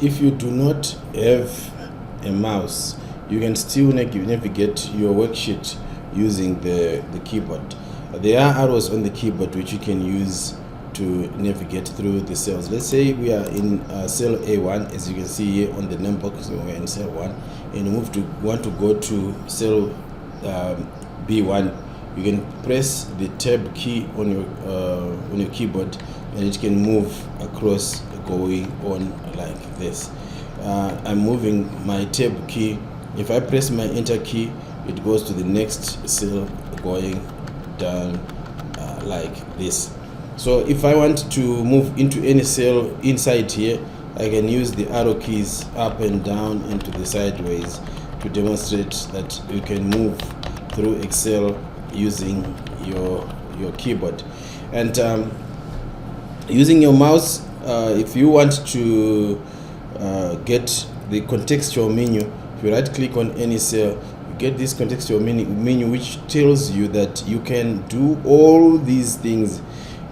if you do not have a mouse, you can still navigate your worksheet using the keyboard. There are arrows on the keyboard which you can use to navigate through the cells. Let's say we are in cell A1, as you can see here on the name box. We're in cell 1, and you want to go to cell B1. You can press the tab key on your keyboard, and it can move across, going on like this. I'm moving my tab key. If I press my enter key, it goes to the next cell, going down like this. So if I want to move into any cell inside here, I can use the arrow keys up and down and to the sideways to demonstrate that you can move through Excel using your keyboard. And using your mouse, if you want to get the contextual menu, if you right click on any cell, you get this contextual menu which tells you that you can do all these things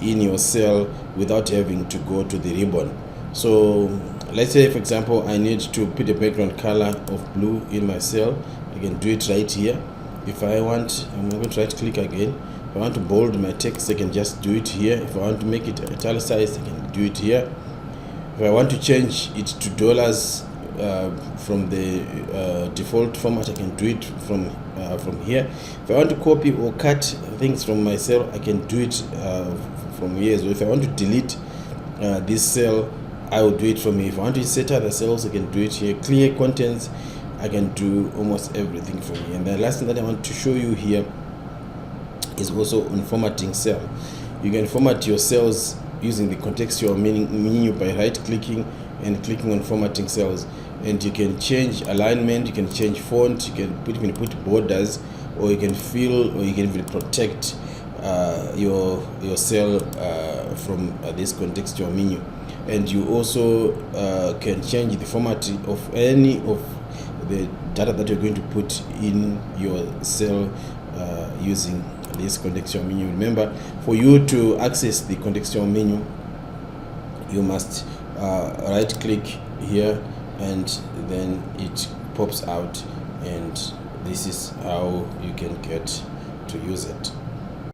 in your cell without having to go to the ribbon. So let's say, for example, I need to put a background color of blue in my cell. I can do it right here. If I want, I'm going to right click again. If I want to bold my text, I can just do it here. If I want to make it italicized, I can do it here. If I want to change it to dollars from the default format, I can do it from here. If I want to copy or cut things from my cell, I can do it from here. So if I want to delete this cell, I will do it from here. If I want to set other cells, I can do it here. Clear contents, I can do almost everything from here. And the last thing that I want to show you here is also on formatting cell. You can format your cells using the contextual menu by right clicking and clicking on formatting cells, and you can change alignment, you can change font, you can put borders, or you can fill, or you can even protect your cell from this contextual menu. And you also can change the format of any of the data that you're going to put in your cell using this contextual menu. Remember, for you to access the contextual menu, you must right click here, and then it pops out, and this is how you can get to use it.